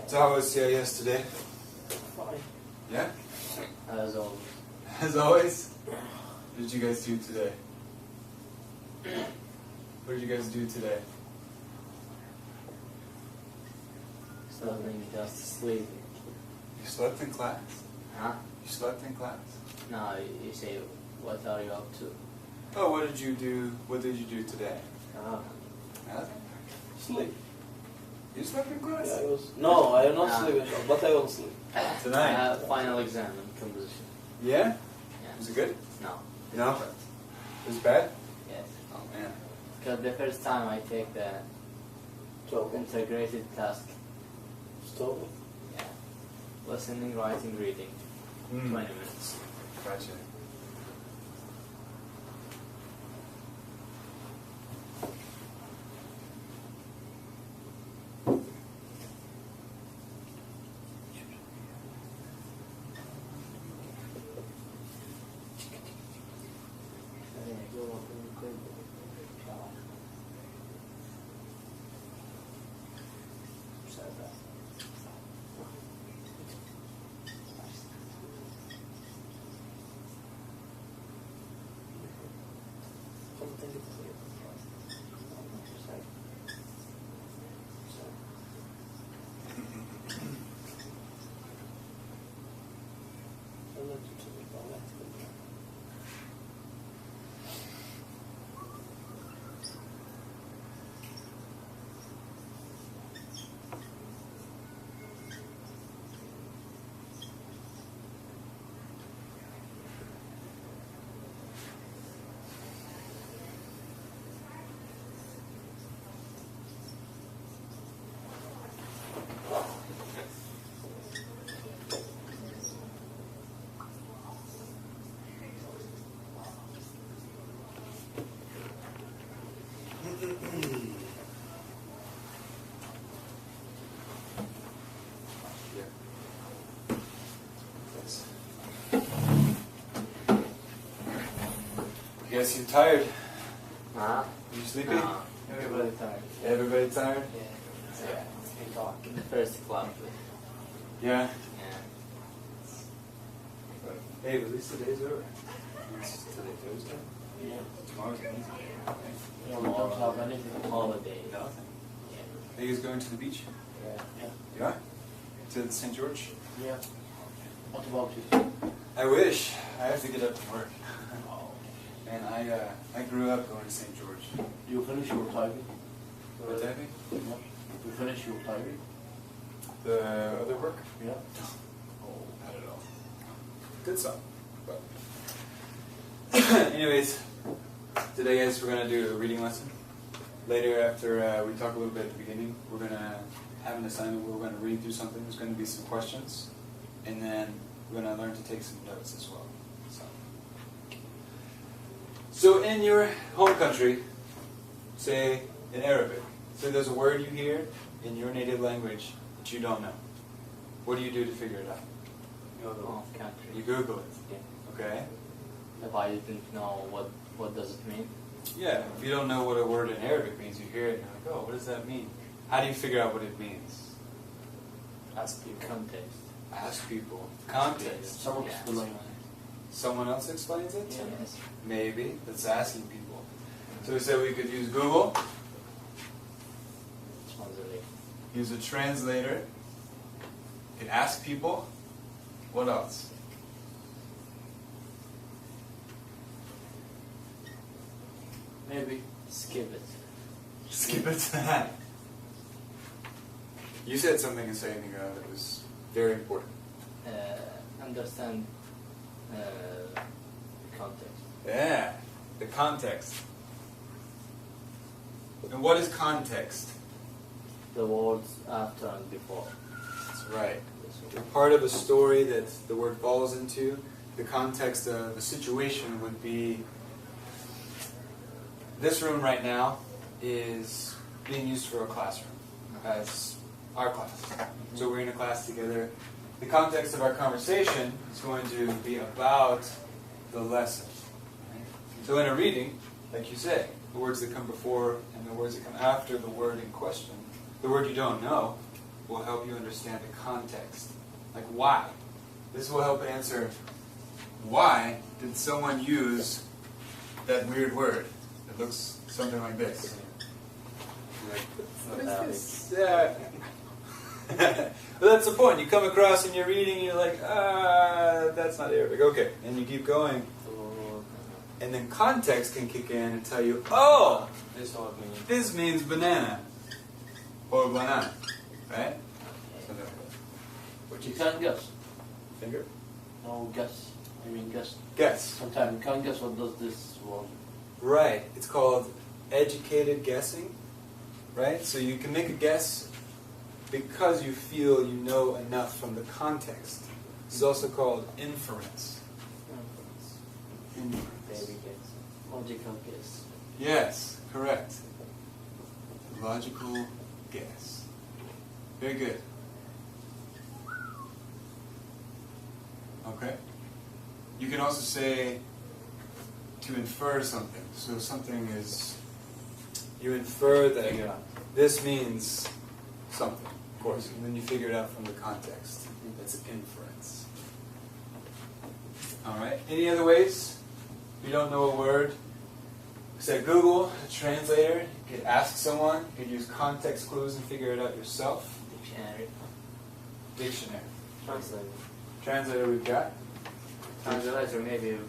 So how was CIS today? Fine. Yeah? As always. As always? What did you guys do today? What did you guys do today? Something just sleeping. You slept in class? Huh? You slept in class? No, you say, what are you up to? Oh, what did you do? What did you do today? Nothing. Sleep. You slept in class? Yeah, no, I am not sleeping, but I will sleep. Tonight? Final exam in composition. Yeah? Yeah. Was it good? No. No? It was bad? Yes. Oh man. Because the first time I take the integrated task. Stop. Yeah. Listening, writing, reading. 20 Mm. minutes. Gotcha. You guys seem tired. Huh? You sleepy? No. Everybody tired. Everybody tired? Yeah. Yeah. We talk in the first club. Yeah. Yeah. Hey, at least today's over. It's today Thursday. Yeah. Tomorrow's Wednesday. Yeah, we don't have anything holiday. Nothing. Yeah. Are you guys going to the beach? Yeah. You are? To the St. George? Yeah. What about you? I wish. I have to get up and work. And I grew up going to St. George. You finish your typing? What typing? Yeah. You finish your typing? The other work? Yeah. Oh, not at all. Good some. But anyways, today guys we're gonna do a reading lesson. Later after we talk a little bit at the beginning, we're gonna have an assignment where we're gonna read through something. There's gonna be some questions. And then we're gonna learn to take some notes as well. So in your home country, say in Arabic, so there's a word you hear in your native language that you don't know. What do you do to figure it out? Off country. You Google it. Yeah. Okay? If I didn't know what does it mean? Yeah, if you don't know what a word in Arabic means, you hear it and you're like, oh, what does that mean? How do you figure out what it means? Ask your context. Ask people. Context. Someone Yeah. explain. Someone else explains it? Yes. Maybe. That's asking people. So we said we could use Google, Translate. use a translator, you could ask people. What else? Maybe skip it. Skip it. You said something a second ago that was very important. Understand the context. Yeah, the context. And what is context? The words after and before. That's right. They're part of a story that the word falls into. The context of the situation would be, this room right now is being used for a classroom as our class. So we're in a class together. The context of our conversation is going to be about the lesson. So in a reading, like you say, the words that come before and the words that come after the word in question, the word you don't know, will help you understand the context. Like why. This will help answer, why did someone use that weird word? It looks something like this. What is this? Yeah. But that's the point. You come across in your reading, you're like, that's not Arabic. Okay. And you keep going. And then context can kick in and tell you, oh, this means banana. Or banana. Right? But you can't guess. Finger? No, guess. I mean, guess. Guess. Sometimes you can't guess what does this word. Right. It's called educated guessing. Right? So you can make a guess because you feel you know enough from the context. This is also called inference. Inference. Baby guess. Logical guess. Yes, correct. Logical guess. Very good. Okay. You can also say to infer something. So something is, you infer that this means something, of course, and then you figure it out from the context. That's inference. All right. Any other ways? If you don't know a word, say Google, a translator. You could ask someone. You could use context clues and figure it out yourself. Dictionary. Dictionary. Translator. Translator we've got. Translator maybe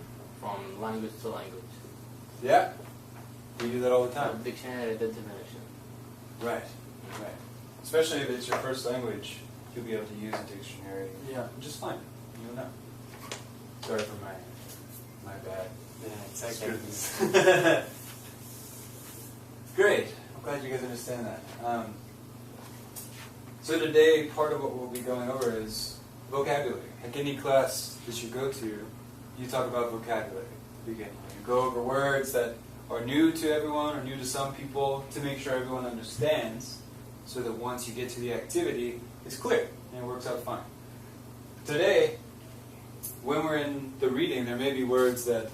from language to language. Yeah. We do that all the time. Dictionary, the definition. Right. Right. Especially if it's your first language, you'll be able to use a dictionary. Yeah. Just fine. You'll know. Sorry for my bad. Yeah, exactly. Great. I'm glad you guys understand that. So today, part of what we'll be going over is vocabulary. Like any class that you go to, you talk about vocabulary at the beginning. You go over words that are new to everyone or new to some people to make sure everyone understands, so that once you get to the activity, it's clear and it works out fine. Today, when we're in the reading, there may be words that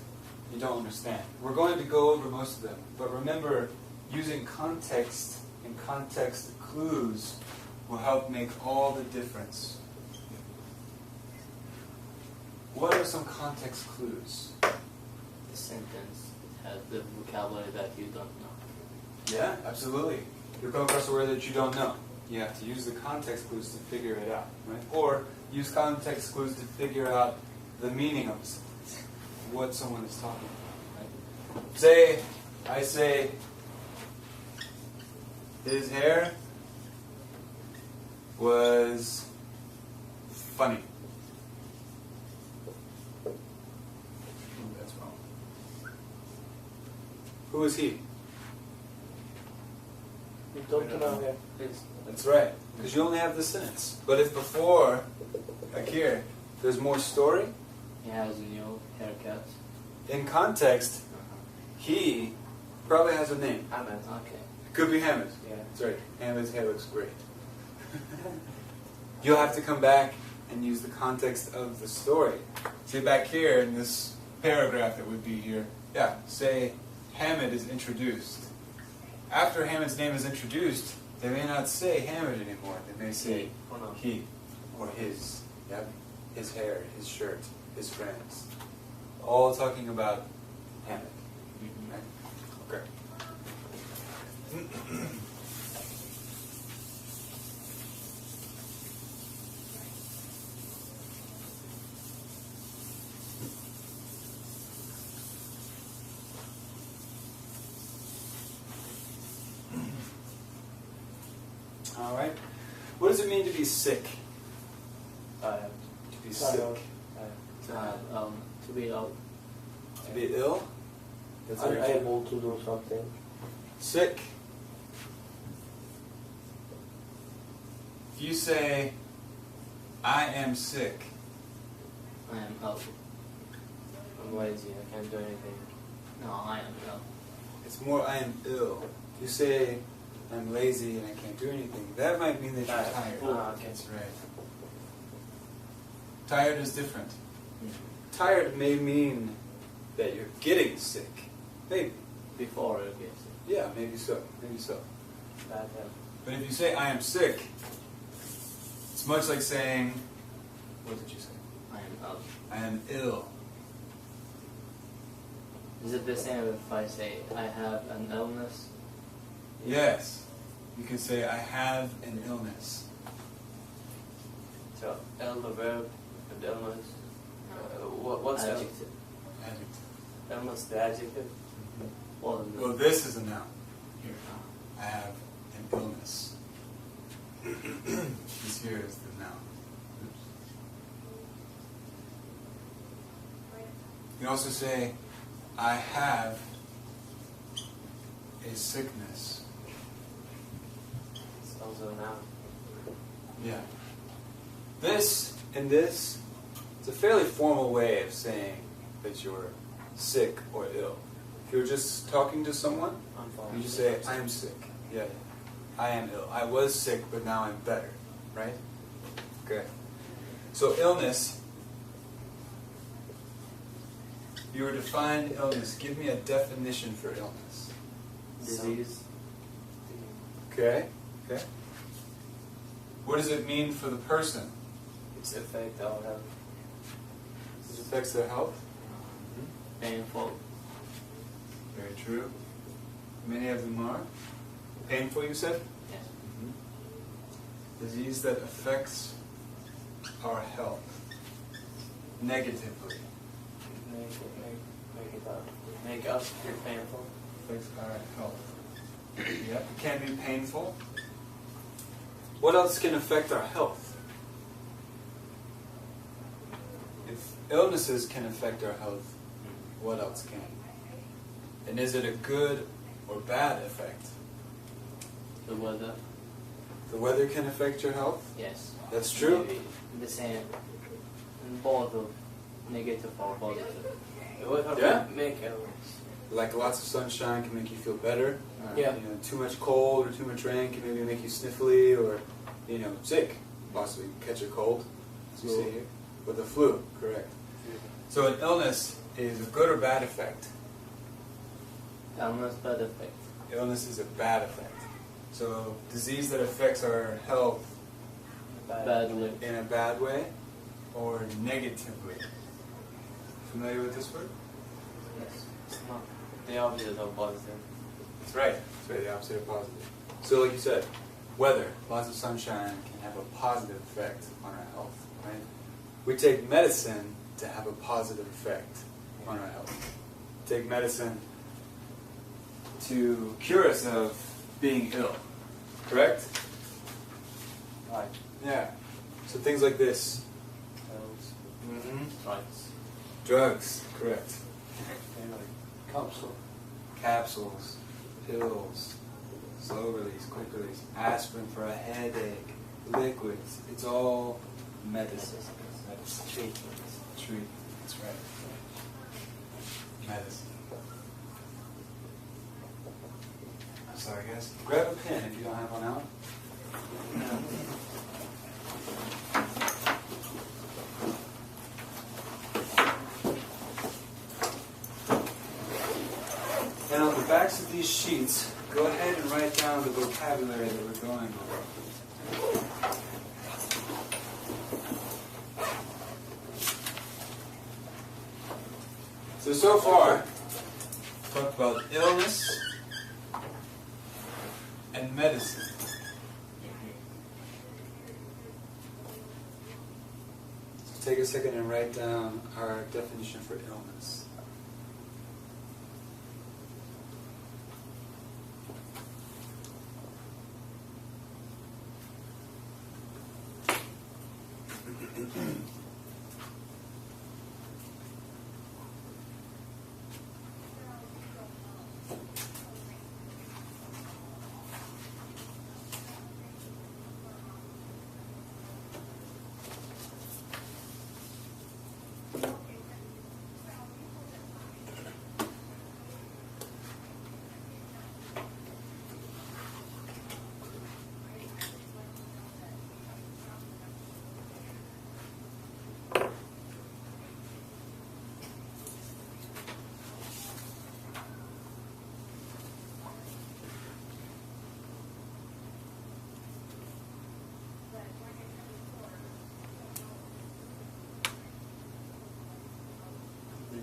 you don't understand. We're going to go over most of them, but remember, using context and context clues will help make all the difference. What are some context clues? The sentence has the vocabulary that you don't know. Yeah, absolutely. You come across a word that you don't know. You have to use the context clues to figure it out, right? Or use context clues to figure out the meaning of the sentence, what someone is talking about, right? I say, his hair was funny. That's wrong. Who is he? You don't know here. That's right, because you only have the sentence. But if before, like here, there's more story, He has a new haircut. in context, he probably has a name. Ahmed. Okay. Could be Hamid. Yeah. That's right. Hamid's hair looks great. You'll have to come back and use the context of the story. See back here in this paragraph that would be here, yeah, say Hamid is introduced. After Hamid's name is introduced, they may not say Hamid anymore. They may say he or his. Yep. His hair, his shirt, his friends. All talking about Hamid. Right? Okay. All right. What does it mean to be sick? To be sick. To be ill. To be ill? That's what you're saying. Unable to do something. Sick. If you say, I am sick. I am ill. I'm lazy. I can't do anything. No, I am ill. It's more I am ill. If you say I'm lazy and I can't do anything, that might mean that you're tired. Okay. That's right. Tired is different. Mm. Tired may mean that you're getting sick. Maybe. Before it gets sick. Yeah, maybe so. Maybe so. Bad health. But if you say I am sick, it's much like saying, what did you say? I am ill. I am ill. Is it the same if I say I have an illness? Yes. You can say I have an illness. So, ill the verb, and illness. What's ill? Adjective. Adjective. Illness the adjective? Well, Well, this is a noun. Here. I have an illness. This here is the noun. Oops. You can also say, I have a sickness. It's also a noun. Yeah. This and this, it's a fairly formal way of saying that you're sick or ill. If you're just talking to someone, I'm fine. you just say, I am sick. Yeah. I am ill. I was sick, but now I'm better. Right? Okay. So illness, you were defined illness. Give me a definition for illness. disease. Okay? Okay. What does it mean for the person? It's affect our health. It affects their health? Painful. Very true. Many of them are. Painful, you said? Yes. Disease that affects our health negatively. Make us feel painful. Affects our health. Yeah, it can be painful. What else can affect our health? If illnesses can affect our health, what else can? And is it a good or bad effect? The weather. The weather can affect your health? Yes. That's true. Maybe the same. Both of negative or positive. What Yeah. make illness? Like lots of sunshine can make you feel better. Yeah. You know, too much cold or too much rain can maybe make you sniffly or, you know, sick. Possibly catch a cold, as you Flu. say here. With the flu, correct. So an illness is a good or bad effect? Illness bad effect. Illness is a bad effect. So disease that affects our health Badly. in a bad way or negatively. Familiar with this word? Yes. It's not the opposite of positive. That's right. That's right, the opposite of positive. So like you said, weather, lots of sunshine can have a positive effect on our health, right? We take medicine to have a positive effect on our health. Take medicine to cure us of being ill, correct? Right. Yeah. So things like this. Pills. Mm-hmm. Drugs. Drugs, correct. Capsule. Capsules, pills, slow release, quick release, aspirin for a headache, liquids. It's all medicine. Medicine. Treatments. Treat. That's right. Medicine. I'm sorry, guys. Grab a pen if you don't have one out. And on the backs of these sheets, go ahead and write down the vocabulary that we're going over. So far, talked about illness and medicine. So take a second and write down our definition for illness.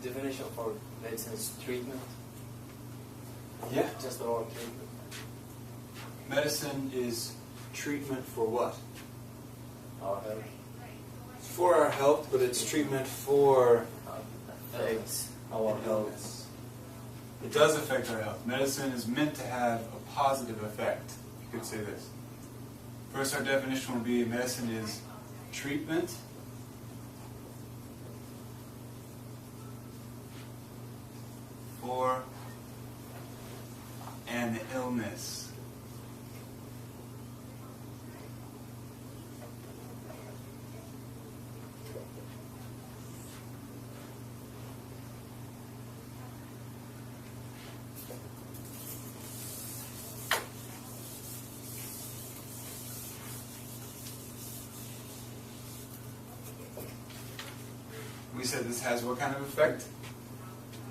The definition for medicine is treatment. Yeah. Just the word treatment. Medicine is treatment for what? Our health. For our health, but it's treatment for Affects our health. illness. It does affect our health. Medicine is meant to have a positive effect. You could say this. First, our definition would be medicine is treatment for an illness. We said this has what kind of effect?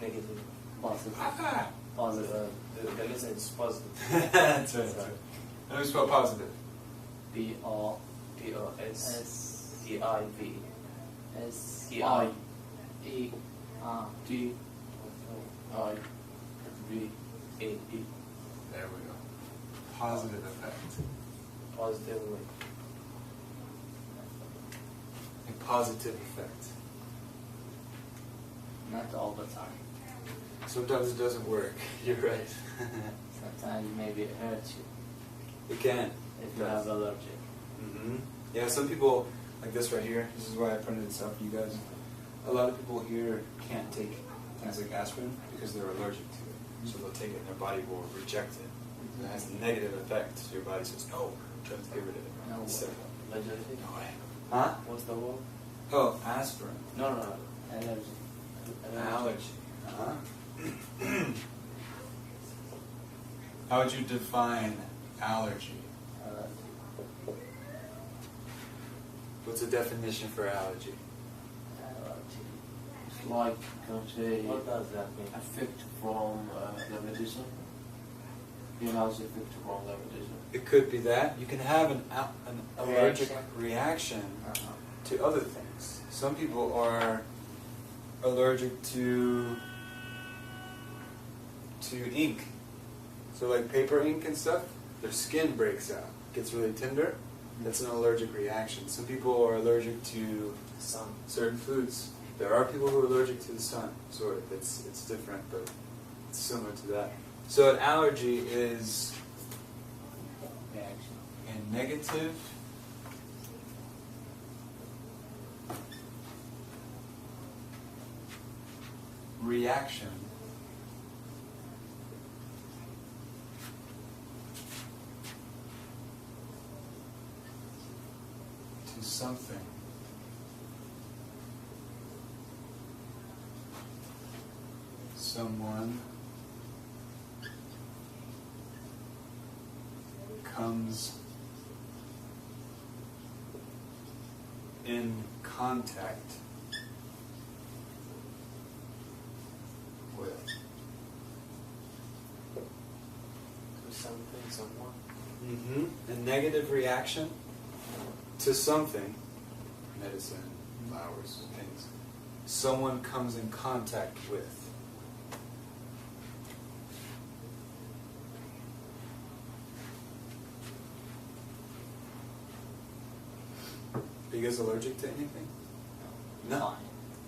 Negative. Positive. Ah! Positive. The medicine is positive. That's right. Let me spell positive. P-O-S. P-O-S-T-I-V. S-I. E-R-T-I-V-E. There we go. Positive effect. Positively. A positive effect. Not all the time. Sometimes it doesn't work. You're right. Sometimes maybe it hurts you It can. if you have allergy. Mm-hmm. Yeah, some people, like this right here, this is why I printed this out for you guys. A lot of people here can't take things like aspirin because they're allergic to it. So they'll take it and their body will reject it. It has a negative effect. So your body says, no, try to get rid of it. No way. So, Majority. no way. Huh? What's the word? Oh, aspirin. No. Allergy. Allergy. Uh-huh. How would you define allergy? Allergy. What's the definition for allergy? Allergy. It's like, can say, What does that mean? effect from the medicine. You know, it's effect from the medicine. It could be that. You can have an allergic reaction Uh-huh. to other things. Some people are allergic to ink. So like paper ink and stuff, their skin breaks out, gets really tender. That's an allergic reaction. Some people are allergic to Sun. certain foods. There are people who are allergic to the sun, sort of. It's different, but it's similar to that. So an allergy is Reaction. a negative reaction to something. Someone comes in contact with. To something, someone. A negative reaction to something, medicine, flowers, things, someone comes in contact with. Are you guys allergic to anything? No. Fine.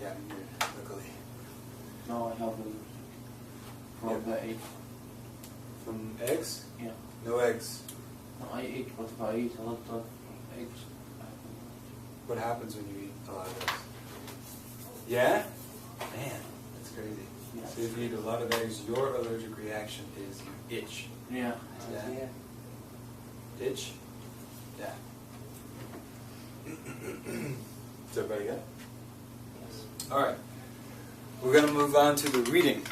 Yeah, I mean, you're luckily. No, I have allergy. From Yeah. the egg. From eggs? Yeah. No eggs. No, I eat, but if I eat a lot of eggs, I have What happens when you eat a lot of eggs? Yeah? Man, that's crazy. Yeah. So if you eat a lot of eggs, your allergic reaction is you itch. Yeah. Yeah. Itch? Yeah. Is everybody got it? Yes. Alright. We're going to move on to the reading.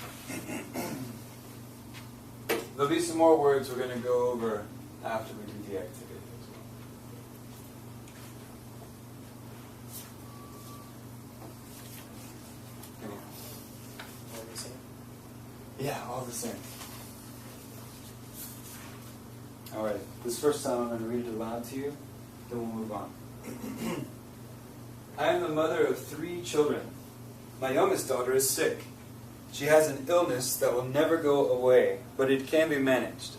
There'll be some more words we're going to go over after we do the activity as well. Anyhow. What do you say? Yeah, all the same. Alright, this first time I'm going to read it aloud to you, then we'll move on. I am the mother of 3 children. My youngest daughter is sick. She has an illness that will never go away, but it can be managed.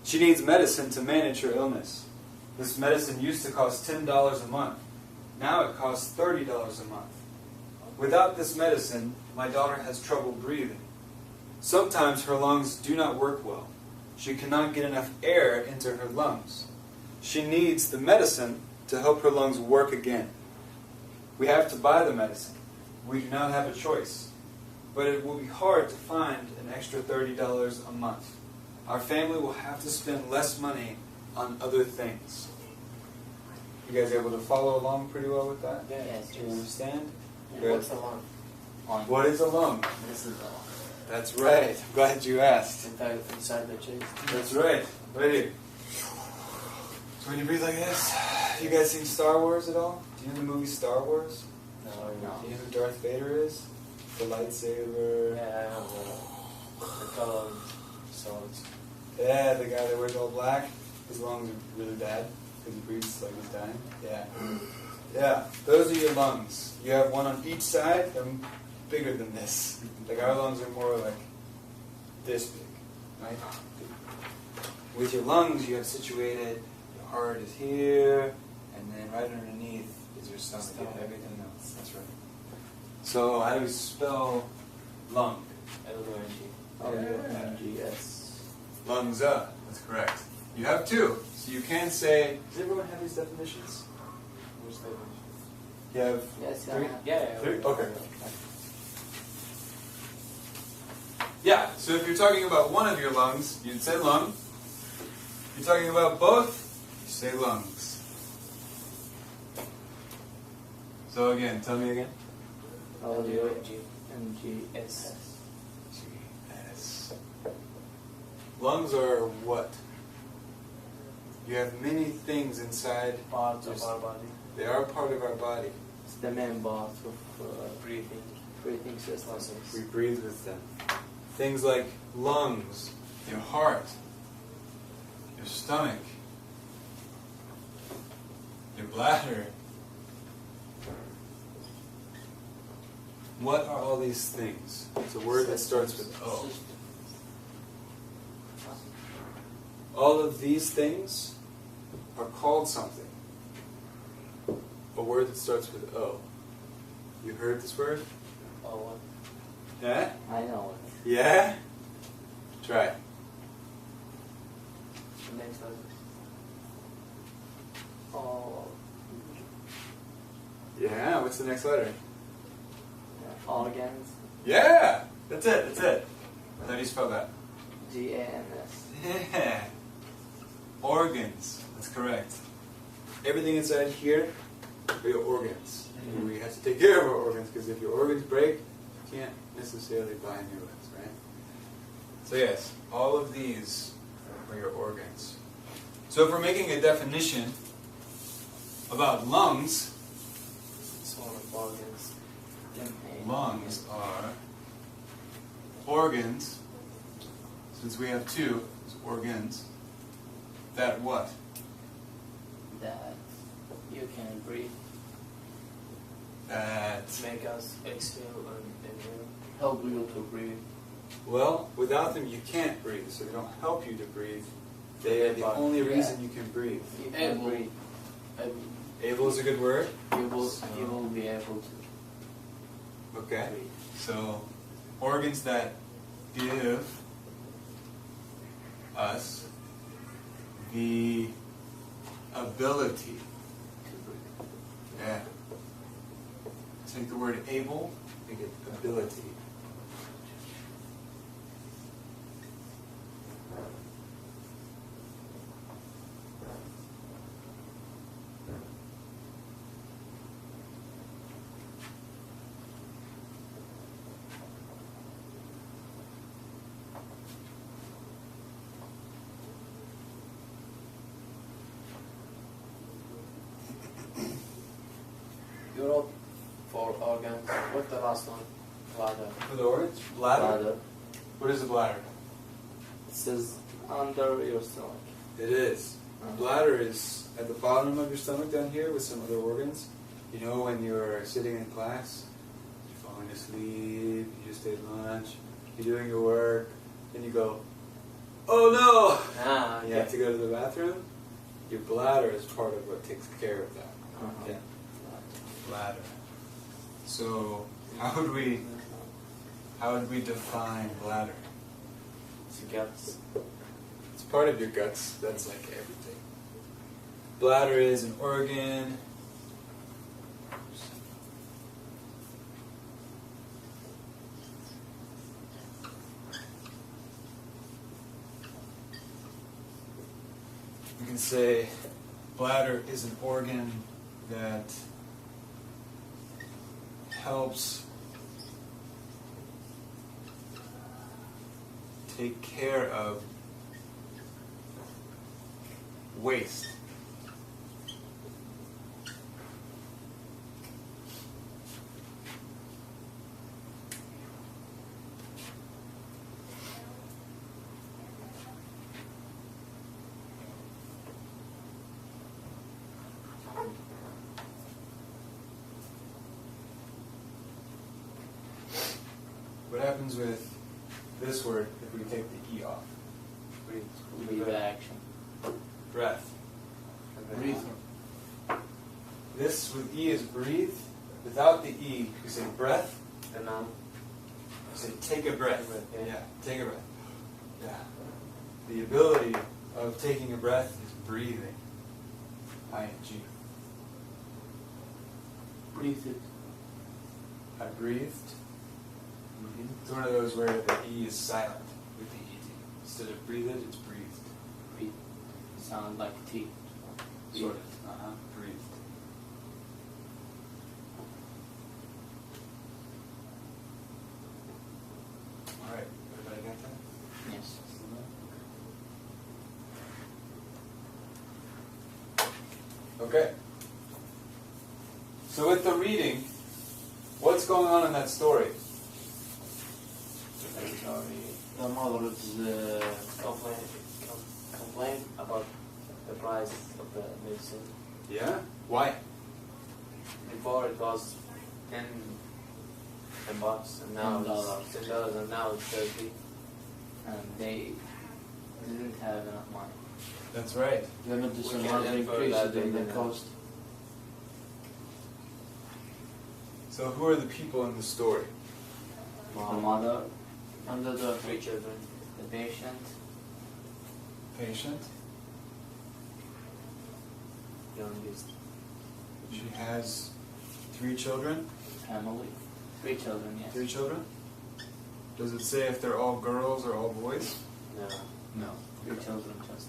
She needs medicine to manage her illness. This medicine used to cost $10 a month. Now it costs $30 a month. Without this medicine, my daughter has trouble breathing. Sometimes her lungs do not work well. She cannot get enough air into her lungs. She needs the medicine to help her lungs work again. We have to buy the medicine. We do not have a choice. But it will be hard to find an extra $30 a month. Our family will have to spend less money on other things. You guys able to follow along pretty well with that? Yes. Do you understand? Yeah. What's a lung? What is a lung? This is a lung. That's right. I'm glad you asked. Inside the chest. That's right. Right here. So when you breathe like this, you guys seen Star Wars at all? Do you know the movie Star Wars? No. Do you know who Darth Vader is? The lightsaber. Yeah, I have the colored swords. Yeah, the guy that wears all black. His lungs are really bad because he breathes like he's dying. Yeah. Yeah, those are your lungs. You have one on each side. They're bigger than this. Like our lungs are more like this big, right? With your lungs, you have situated, your heart is here, and then right underneath is your stomach. You have everything else. That's right. So how do we spell lung? L-U-N-G. L-U-N-G-S. Lungs up. That's correct. You have two. So you can say, does everyone have these definitions? Which definition? You have Yes, three? Yeah. Three? Okay. Yeah, so if you're talking about one of your lungs, you'd say lung. If you're talking about both, you say lungs. So again, tell me again. L-U-N-G-S. G-S. Lungs are what? You have many things inside. Parts of our body. They are part of our body. It's the main part of breathing systems. We breathe with them. Things like lungs, your heart, your stomach, your bladder. What are all these things? It's a word that starts with O. All of these things are called something. A word that starts with O. You heard this word? Oh, what? Yeah? I know it. Yeah? Try. The next letter. Oh. Yeah, what's the next letter? Organs. Yeah! That's it. How do you spell that? G-A-N-S. Yeah. Organs. That's correct. Everything inside here are your organs. And we have to take care of our organs because if your organs break, you can't necessarily buy new ones, right? So yes, all of these are your organs. So if we're making a definition about lungs, Sort of organs. lungs are organs, since we have two, it's organs, that what? That you can breathe. That, Make us exhale and inhale. Help you to breathe. well, without them you can't breathe, so they don't help you to breathe. They are the only reason you can breathe. You can breathe. Able is a good word. You will be able to Okay. breathe. So, organs that give us the ability. Yeah. Take the word able, make it ability. Europe for organs. What's the last one? Bladder. For the organs? Bladder? What is the bladder? It says under your stomach. It is. Bladder is at the bottom of your stomach down here with some other organs. You know when you're sitting in class, you fall going to sleep, you just ate lunch, you're doing your work, and you go, oh no! Ah, You have to go to the bathroom. Your bladder is part of what takes care of that. Uh-huh. Okay. Bladder. So how would we define bladder? It's your guts. It's part of your guts. That's like everything. Bladder is an organ. You can say bladder is an organ that helps take care of waste. What happens with this word if we take the E off? Breathe action. Breath. Breathe. This with E is breathe. Without the E, we say breath. And now, We say take a breath. Yeah. Yeah, take a breath. Yeah. The ability of taking a breath is breathing. I-N-G. Breathe it. I breathed. It's one of those where the E is silent with the ED. Instead of breathe it, it's breathed. breathe. It sounds like T. Sort of. Breathed. Alright, everybody got that? Yes. Okay. So with the reading, what's going on in that story? Sorry. The mother's Complain about the price of the medicine. Yeah? Why? Before it was 10 bucks, and now $10. it's $10, and now it's 30. And they didn't have enough money. That's right. the medicine We has can't infer increased that in the in, cost. So who are the people in the story? The mother, And the 3 children. the patient, Patient. Youngest. She has 3 children. family, 3 children, yes. 3 children? Does it say if they're all girls or all boys? No. No, 3 children just.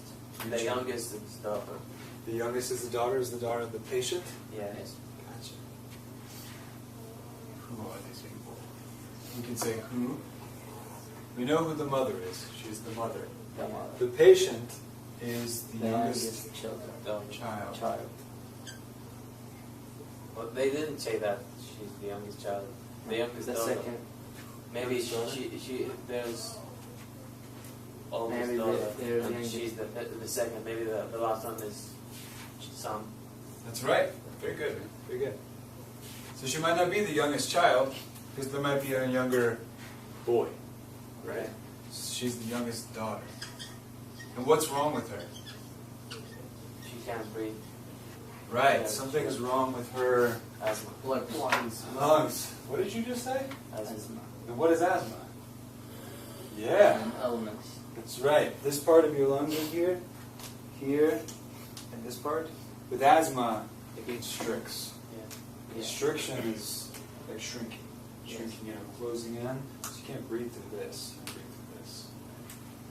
The youngest is daughter. The youngest is the daughter of the patient? Yes. Yes. Gotcha. Who are these people? We can say who. We know who the mother is. She's the mother. The mother. The patient is the The youngest youngest children. child. Child. Well, they didn't say that she's the youngest child. The youngest The daughter. second. Maybe youngest daughter. she there's oldest Maybe daughter, they're and youngest. she's the second. Maybe the last one is son. That's right. Very good. Man. Very good. So she might not be the youngest child, because there might be a younger boy, right? She's the youngest daughter. And what's wrong with her? She can't breathe. Right. Yeah, Something is sure. wrong with her Asthma. lungs. lungs. What did you just say? Asthma. And what is asthma? Yeah. An illness. That's right. This part of your lungs in here, and this part. With asthma, it constricts. Yeah. Constriction is like shrinking. Yes. Shrinking in and closing in. So you can't breathe through this. You breathe through this.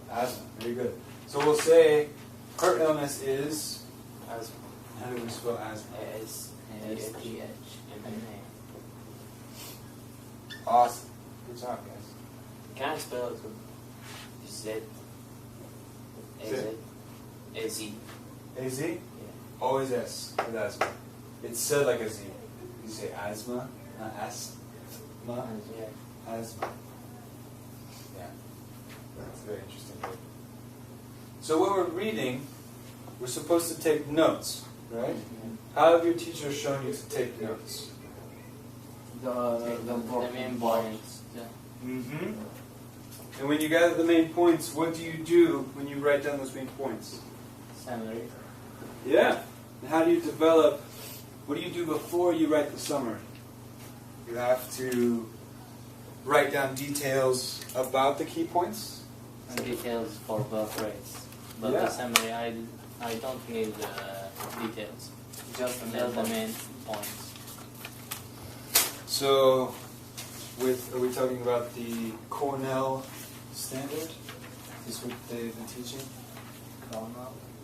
Asthma. Very good. So we'll say her illness is. Asthma. How do we spell asthma? S-T-H. Awesome. Good job, guys. Can I spell it with Z? Z. A-Z. AZ? Yeah. Always S with asthma. It's said like a Z. You say asthma, not asthma. Yeah. Asthma. Yeah. That's very interesting. So when we're reading, we're supposed to take notes, right? How have your teachers shown you to take notes? The main points. Mm-hmm. And when you gather the main points, what do you do when you write down those main points? Summary. Yeah. And how do you develop? What do you do before you write the summary? You have to write down details about the key points. And details for both grades. But Yeah. the summary, I don't need details. Just The main points. So, are we talking about the Cornell standard? Is what they've been teaching?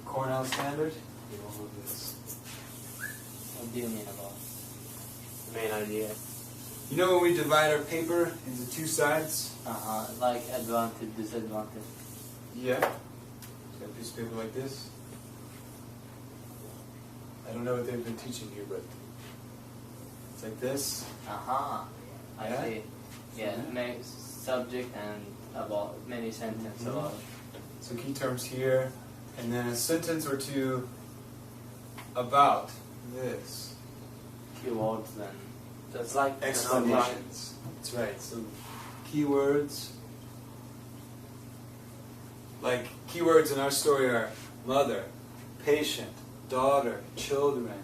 Cornell standard? What do you mean about? Main idea. You know when we divide our paper into two sides? Like advantage, disadvantage. Yeah. Got a piece of paper like this. I don't know what they've been teaching you, but it's like this. I Yeah? see. Yeah, main subject and about many sentence Mhm. about. Some key terms here, and then a sentence or two about this. Keywords then. That's like Explanations. That's right. So keywords. Like keywords in our story are mother, patient, daughter, children,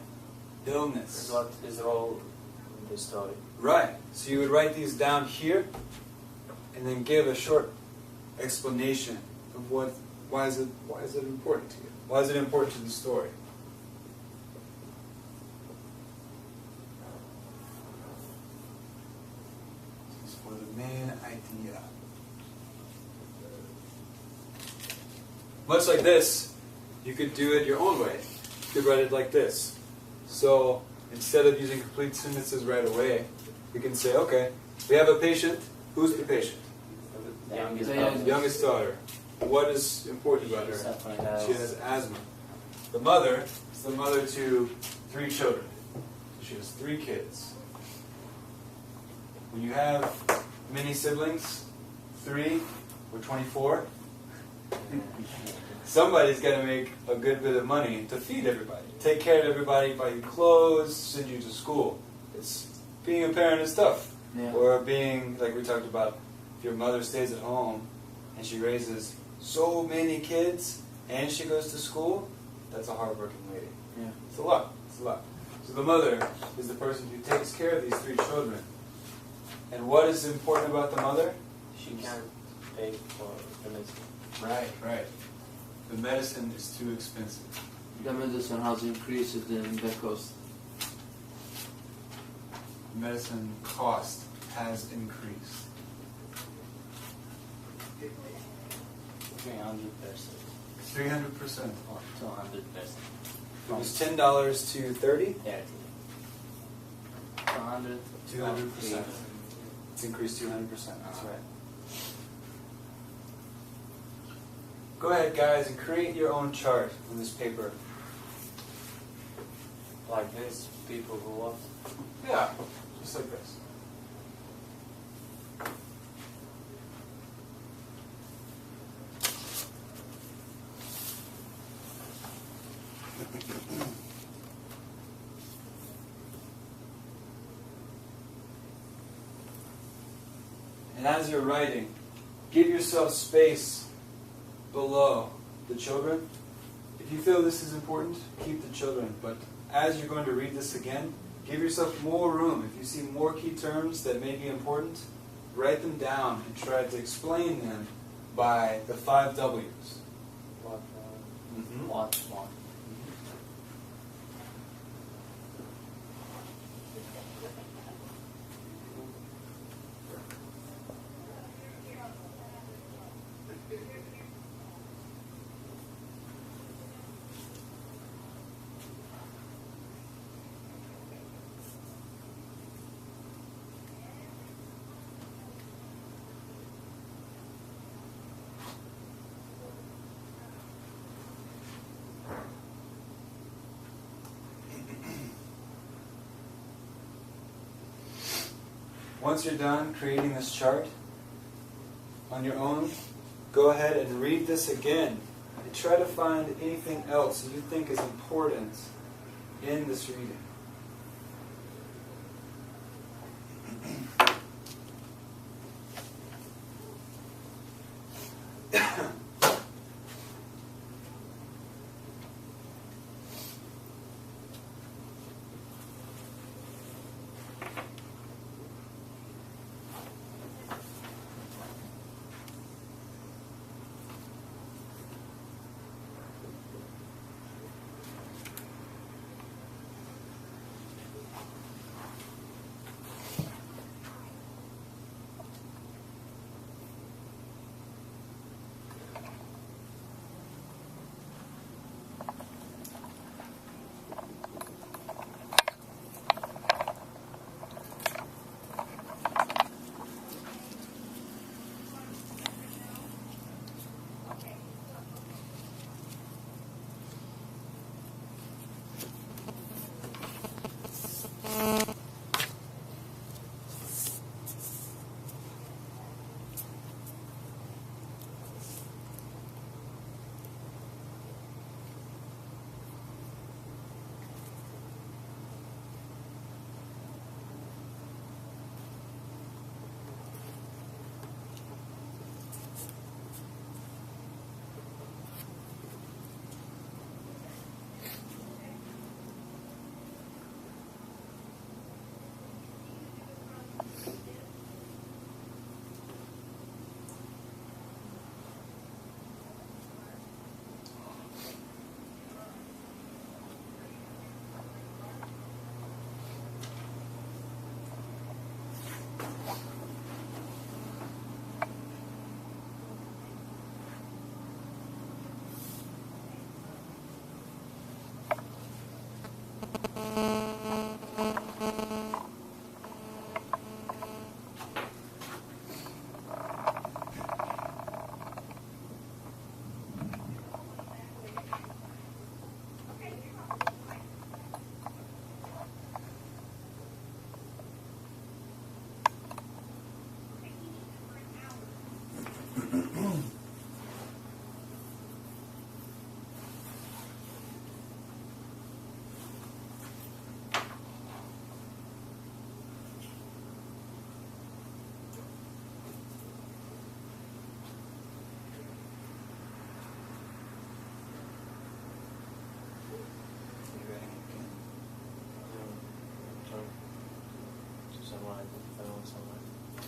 illness. Is what is the role in the story. Right. So you would write these down here, and then give a short explanation of why is it important to you? Why is it important to the story? This is for the main idea. Much like this, you could do it your own way. You could write it like this. So instead of using complete sentences right away, we can say, okay, we have a patient. Who's the patient? The youngest The daughter. Youngest daughter. What is important about her? Suffering. She has asthma. The mother is the mother to 3 children. So she has 3 kids. When you have many siblings, 3 or 24, somebody's got to make a good bit of money to feed everybody. Take care of everybody, buy you clothes, send you to school. It's being a parent is tough. Yeah. Or being, like we talked about, if your mother stays at home and she raises so many kids and she goes to school, that's a hard-working lady. Yeah. It's a lot. It's a lot. So the mother is the person who takes care of these 3 children. And what is important about the mother? She can't pay for the medicine. Right. The medicine is too expensive. The medicine has increased in the cost. Medicine cost has increased. 300%. 300%. Or 200%. It was $10 to 30. 30. 200. 200%. It's increased 200%. That's right. Go ahead, guys, and create your own chart on this paper. Like this, people who what? Yeah, just like this. And as you're writing, give yourself space below the children. If you feel this is important, keep the children. But as you're going to read this again, give yourself more room. If you see more key terms that may be important, write them down and try to explain them by the 5 W's. What? Mm-hmm. What? Once you're done creating this chart on your own, go ahead and read this again and try to find anything else you think is important in this reading.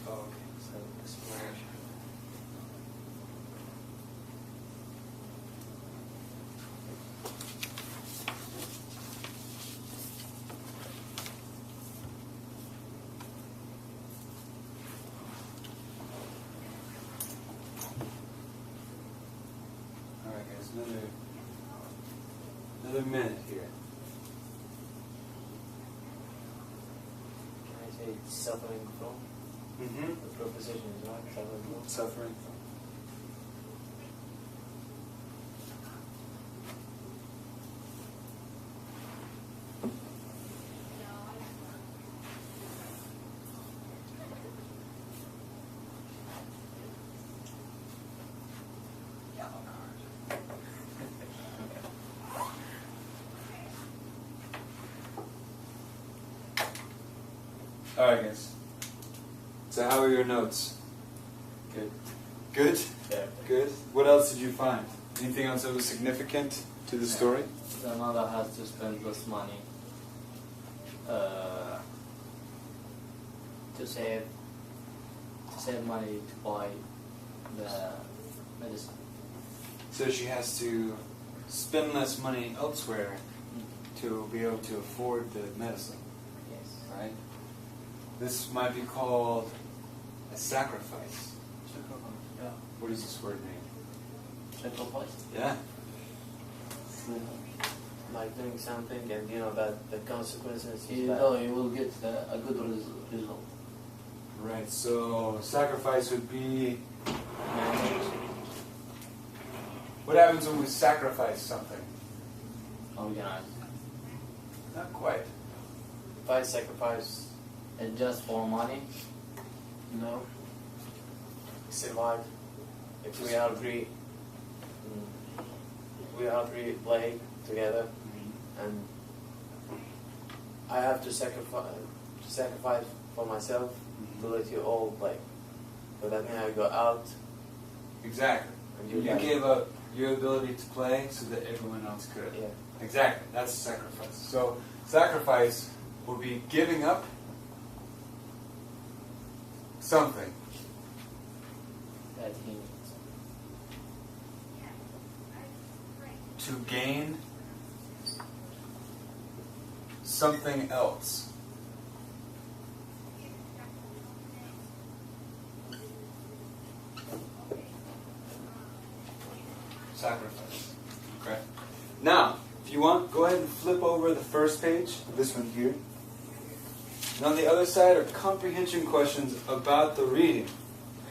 Oh, okay. So, exploration. All right, guys. Another minute here. Can I say suffering from? Mm-hmm. The proposition is not suffering from. Suffering. All right, guys. So how are your notes? Good. Good? Yeah. Good. What else did you find? Anything else that was significant to the story? The mother has to spend less money to save money to buy the medicine. So she has to spend less money elsewhere to be able to afford the medicine, Yes. right? This might be called a sacrifice. Yeah. What does this word mean? Sacrifice. Yeah. Like doing something and you know that the consequences is You bad. know you will get a good result. Right. So sacrifice would be. What happens when we sacrifice something? Organized. Not quite. If I sacrifice, And just for money, no, survive. If we all agree, play together, and I have to to sacrifice for myself Mhm. to let you all play. So that means I go out Exactly. and You guys- gave up your ability to play so that everyone else could. Yeah. Exactly. That's sacrifice. So sacrifice will be giving up something. That he needs. To gain something else. Sacrifice. Okay. Now, if you want, go ahead and flip over the first page, this one here. And on the other side are comprehension questions about the reading.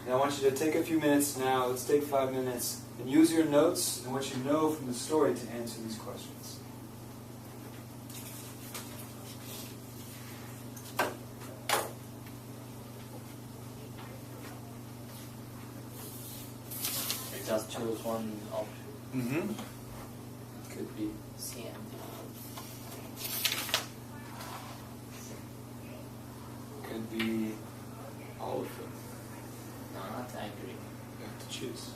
And I want you to take a few minutes now, let's take 5 minutes, and use your notes and what you know from the story to answer these questions. Just choose one option. Mm-hmm. Could be C and D. Could be all of them. No, not angry. You have to choose.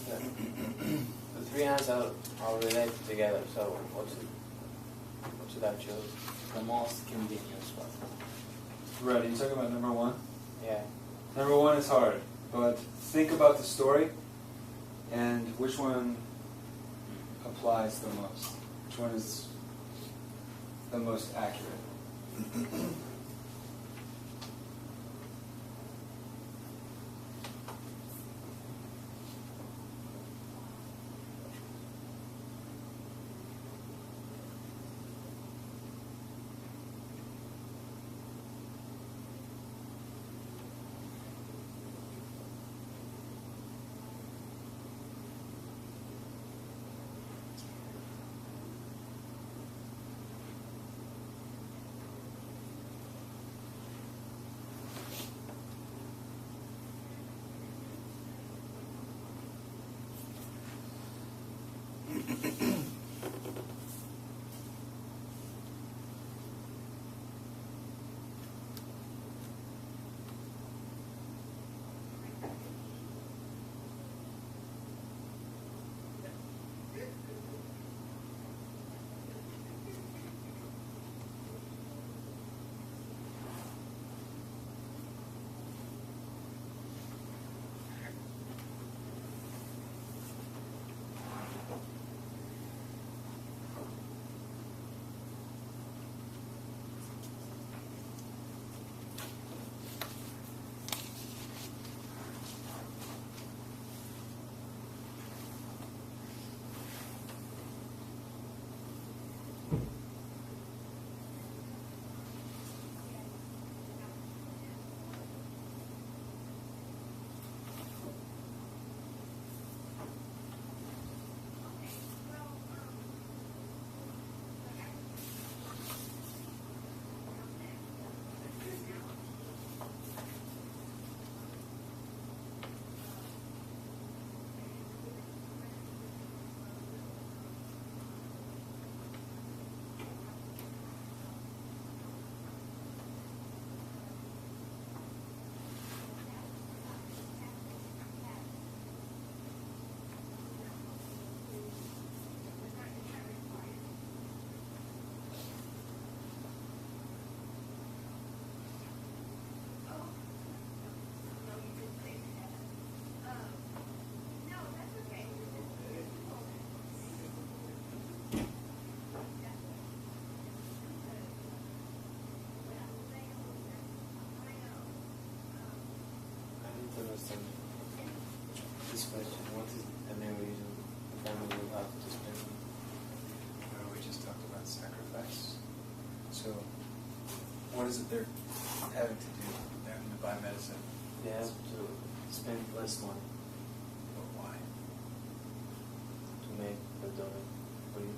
The three answers are related together. So what should I choose? The most convenient one. Right, are you talking about number one? Yeah. Number one is hard, but think about the story and which one applies the most. Which one is the most accurate? I need to understand this question. What is the main reason the family will have to spend? Well, we just talked about sacrifice. So, what is it they're having to do? They're having to buy medicine. They have to spend less money But why? to make the donor free.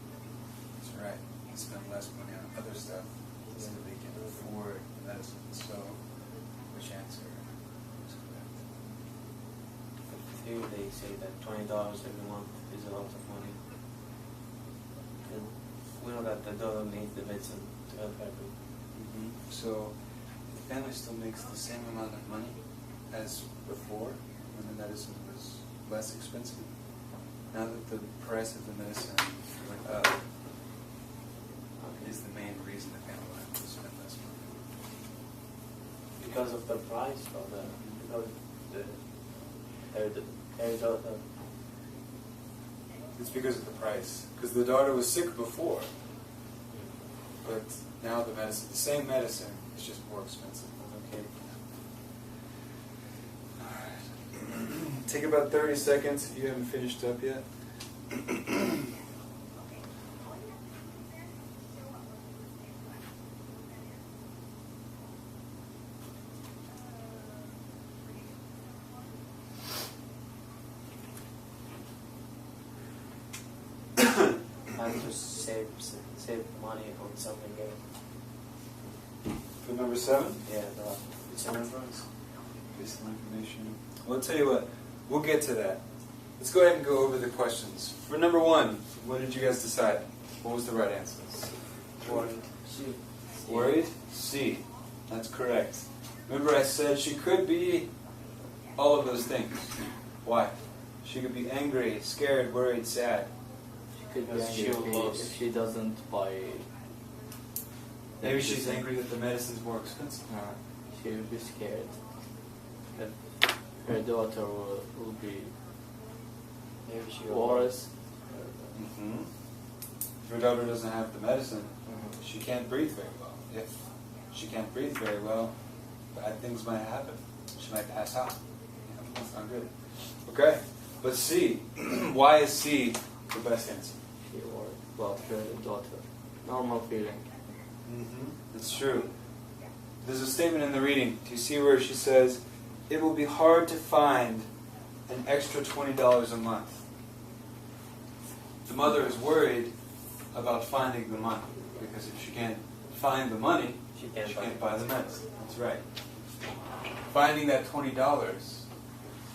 That's right. They spend less money on other stuff so they can afford the medicine. So, which answer is correct? Here they say that $20 every month is a lot of money. And we know that the daughter needs the medicine to help her. So the family still makes the same amount of money as before when the medicine was less expensive. Now that the price of the medicine went up, is the main reason the family will have to spend less money. Because of the price or because her daughter. It's because of the price. Because the daughter was sick before, but now the medicine, the same medicine, is just more expensive. Okay. Alright. Take about 30 seconds if you haven't finished up yet. And to save money on something else. For number 7? Yeah, it's an influence. Based on information. Well, I'll tell you what, we'll get to that. Let's go ahead and go over the questions. For number 1, what did you guys decide? What was the right answer? Worried. Worried? C. That's correct. Remember I said she could be all of those things. Why? She could be angry, scared, worried, sad. She could be Because angry she'll if she doesn't buy. Maybe she's angry that the medicine's more expensive. She will be scared that her daughter will be Maybe she worse. Mm-hmm. If her daughter doesn't have the medicine, she can't breathe very well. If she can't breathe very well, bad things might happen. She might pass out. That's not good. Okay, but C. Why is C the best answer? She worried about her daughter. Normal feeling. It's true. There's a statement in the reading. Do you see where she says, it will be hard to find an extra $20 a month? The mother is worried about finding the money, because if she can't find the money, She she can't can't buy buy the medicine. That's right. Finding that $20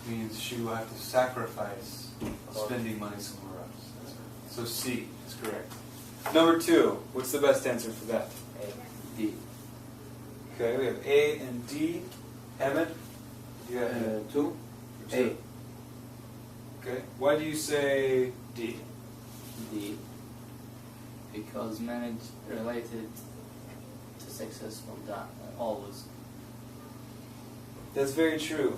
means she will have to sacrifice spending money somewhere else. So C is correct. Number 2, what's the best answer for that? D. Okay, we have A and D. Emmett, you have 2. A. Okay, why do you say D? D. Because manage related to successful that always. That's very true.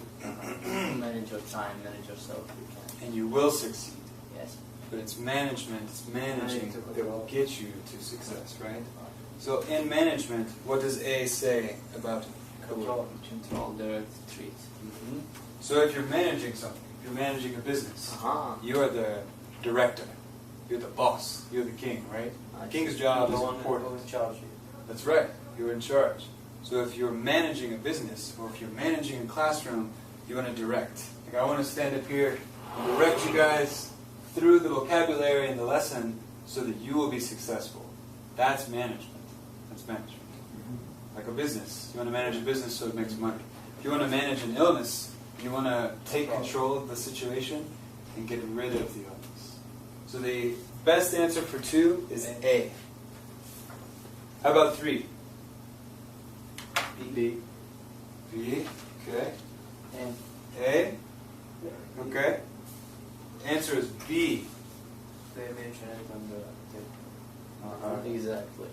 Manage your time, manage yourself. You can. And you will succeed. Yes. But it's management, it's managing Managing that will get you to success, right? So in management, what does A say about Control. Control the treat. So if you're managing something, if you're managing a business, you are the director, you're the boss, you're the king, right? The king's job is important. in charge. That's right, you're in charge. So if you're managing a business, or if you're managing a classroom, you want to direct. Like I want to stand up here and direct you guys through the vocabulary in the lesson so that you will be successful. That's management. That's management. Like a business. You want to manage a business so it makes money. If you want to manage an illness, you want to take control of the situation and get rid of the illness. So the best answer for 2 is A. How about 3? B. B. Okay. And A. Okay. Answer is B. they mention it on the Exactly.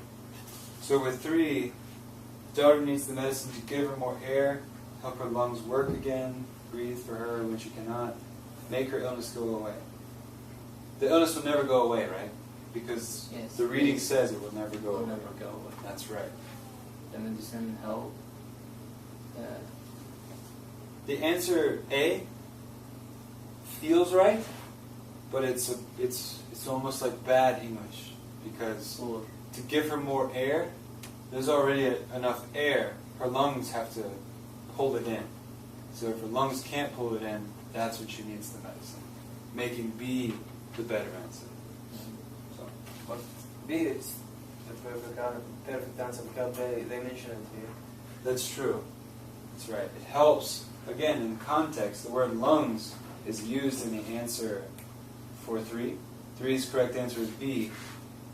So with 3, daughter needs the medicine to give her more air, help her lungs work again, breathe for her when she cannot, make her illness go away. The illness will never go away, right? Because Yes. the reading says it will never go Will away. never go away. That's right. The medicine help. The answer A feels right, but it's almost like bad English because Or to give her more air, there's already enough air. Her lungs have to pull it in. So if her lungs can't pull it in, that's when she needs the medicine, making B the better answer. So, But B is the perfect answer because they mention it here. that's true. That's right. It helps. Again, in context, the word lungs is used in the answer for 3. 3's correct answer is B.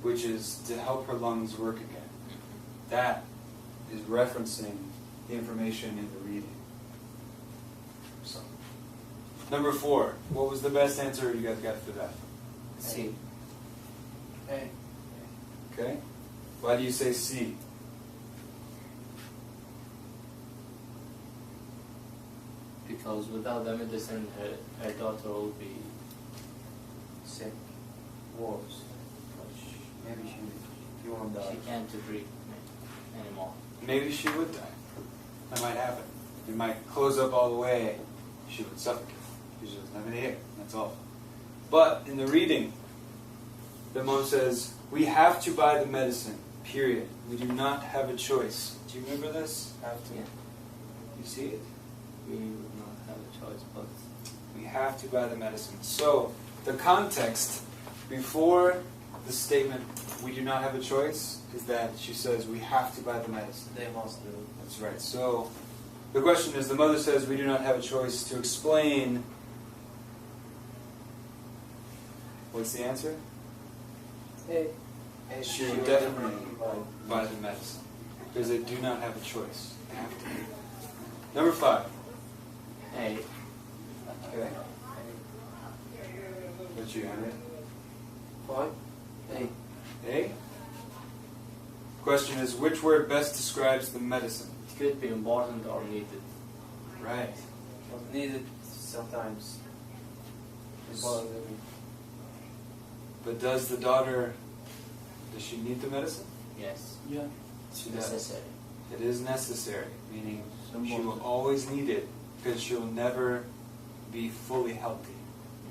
which is to help her lungs work again. That is referencing the information in the reading. So, number 4. What was the best answer you guys got for that? C. A. Okay. Why do you say C? Because without the medicine, her daughter will be Sick. Worse. Maybe she won't die. she can't breathe anymore. Maybe she would die. That might happen. It might close up all the way. She would suffocate. She doesn't have any air. That's all. But in the reading, the mom says, we have to buy the medicine, period. We do not have a choice. Do you remember this? Have to. Yeah. You see it? We would not have a choice, but We have to buy the medicine. So, the context before the statement, we do not have a choice, is that she says, we have to buy the medicine. They must do. That's right. So, the question is, the mother says, we do not have a choice, to explain. What's the answer? A. She would definitely buy the medicine. Because they do not have a choice. They have to. Number 5. A. Okay. What's your Henry? 5. A. A. Question is, which word best describes the medicine? It could be important or needed. Right. But needed sometimes. Important. But does the daughter, does she need the medicine? Yes. Yeah. She does. Necessary. It is necessary, meaning Some she more. will always need it because she will never be fully healthy.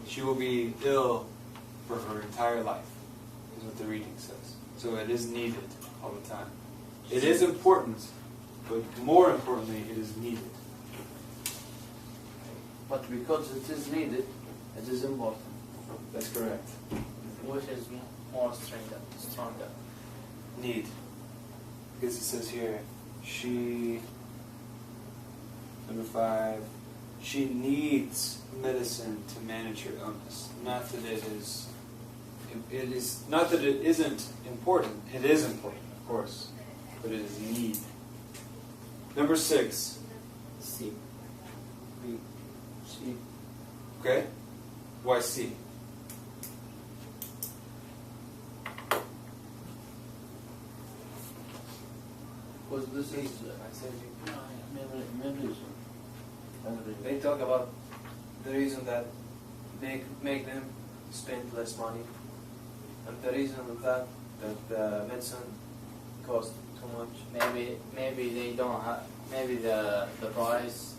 She will be ill for her entire life, is what the reading says. So it is needed all the time. It is important, but more importantly, it is needed. But because it is needed, it is important. That's correct. Which is more stronger. Need. Because it says here, she, number 5, she needs medicine to manage her illness. Not that it is not that it isn't important. It is important, of course, but it is need. Number 6. C. B. C. Okay? Why C? Because this is I said you. memories. They talk about the reason that make them spend less money, and the reason of that the medicine cost too much. Maybe they don't have. Maybe the price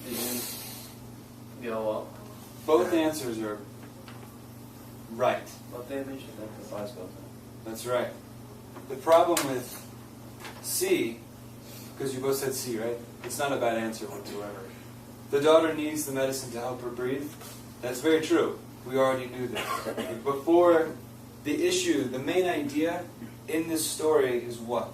didn't go up. Both answers are right. But they mentioned that the price goes up. That's right. The problem with C, because you both said C, right? It's not a bad answer whatsoever. The daughter needs the medicine to help her breathe. That's very true. We already knew this. Before the issue, the main idea in this story is what?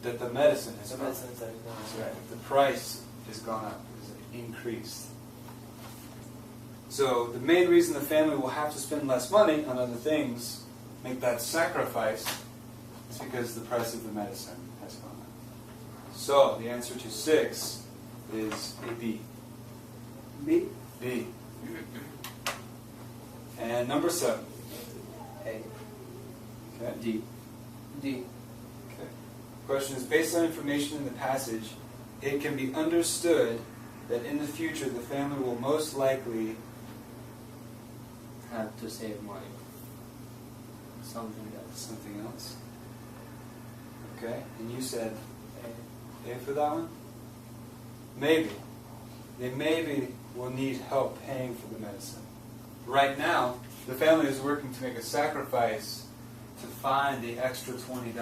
That the medicine has The gone up. medicine that is That's now. right. The price has gone up, has increased. So the main reason the family will have to spend less money on other things, make that sacrifice, is because the price of the medicine has gone up. So the answer to 6 is a B. B. B. And number 7. A. Okay. D. D. Okay. Question is, based on information in the passage, it can be understood that in the future the family will most likely Have to save money. Something else. something else. Okay. And you said A for that one? Maybe. They maybe will need help paying for the medicine. Right now, the family is working to make a sacrifice to find the extra $20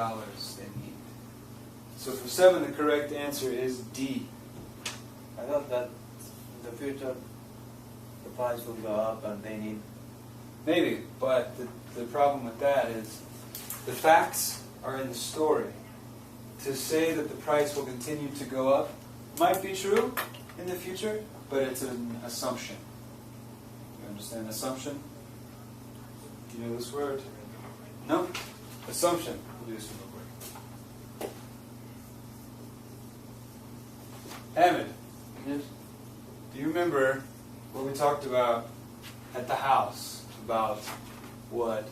they need. So for 7, the correct answer is D. I thought that in the future the price will go up and they need. Maybe, but the problem with that is the facts are in the story. To say that the price will continue to go up might be true in the future, but it's an assumption. You understand assumption? Do you know this word? No? Assumption. We'll do this one real quick. Ahmed, Yes. do you remember what we talked about at the house about what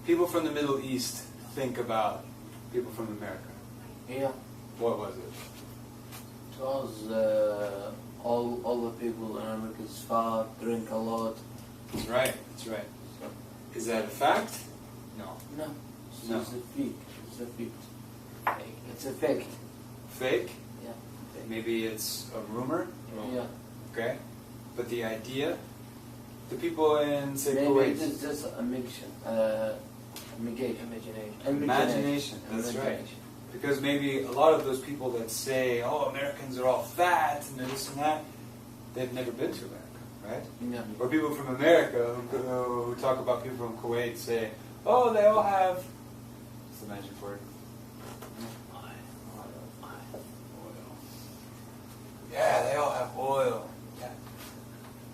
people from the Middle East think about people from America? Yeah. What was it? It was all the people in America is fat, drink a lot. That's right. That's right. So, Is that a fact? No. no. No. It's a fake. It's a fake. Fake. It's a fake. Fake? Yeah. Maybe it's a rumor? Yeah. Okay. But the idea? The people in, say, Maybe Kuwait. it is just a mixture. Imagination. Imagination, that's right. Because maybe a lot of those people that say, oh, Americans are all fat and this and that, they've never been to America, right? Yeah. Or people from America who talk about people from Kuwait say, oh, they all have, what's the magic word? Oil. Yeah, they all have oil. Yeah.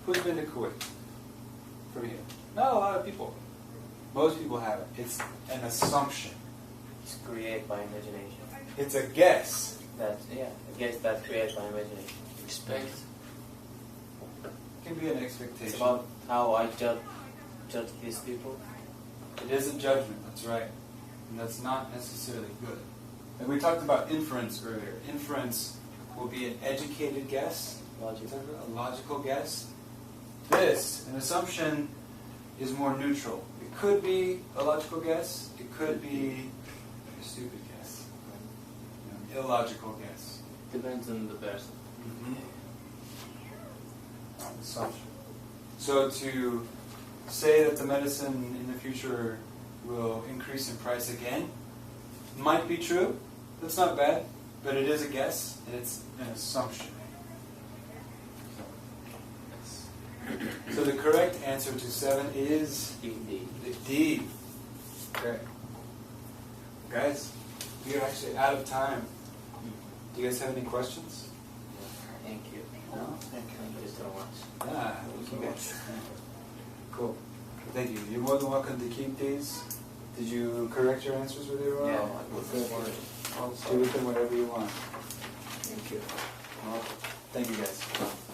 Who's been to Kuwait? From here? Not a lot of people. Most people haven't. It's an assumption. It's created by imagination. It's a guess. That's I guess that's created by imagination. Respect. It can be an expectation. It's about how I judge these people. It is a judgment, that's right. And that's not necessarily good. And we talked about inference earlier. Inference will be an educated guess, a logical guess. This, an assumption, is more neutral. It could be a logical guess. It could be a stupid guess. Illogical guess. Depends on the person. Assumption. So to say that the medicine in the future will increase in price again might be true. That's not bad, but it is a guess and it's an assumption. So the correct answer to 7 is Indeed. the D. Okay. Guys, we are actually out of time. Do you guys have any questions? Thank you. No? Thank you so much. Ah, okay. Cool. Thank you. You're more than welcome to keep these. Did you correct your answers with your Yeah, Do with them whatever you want. Thank you. Well, thank you guys.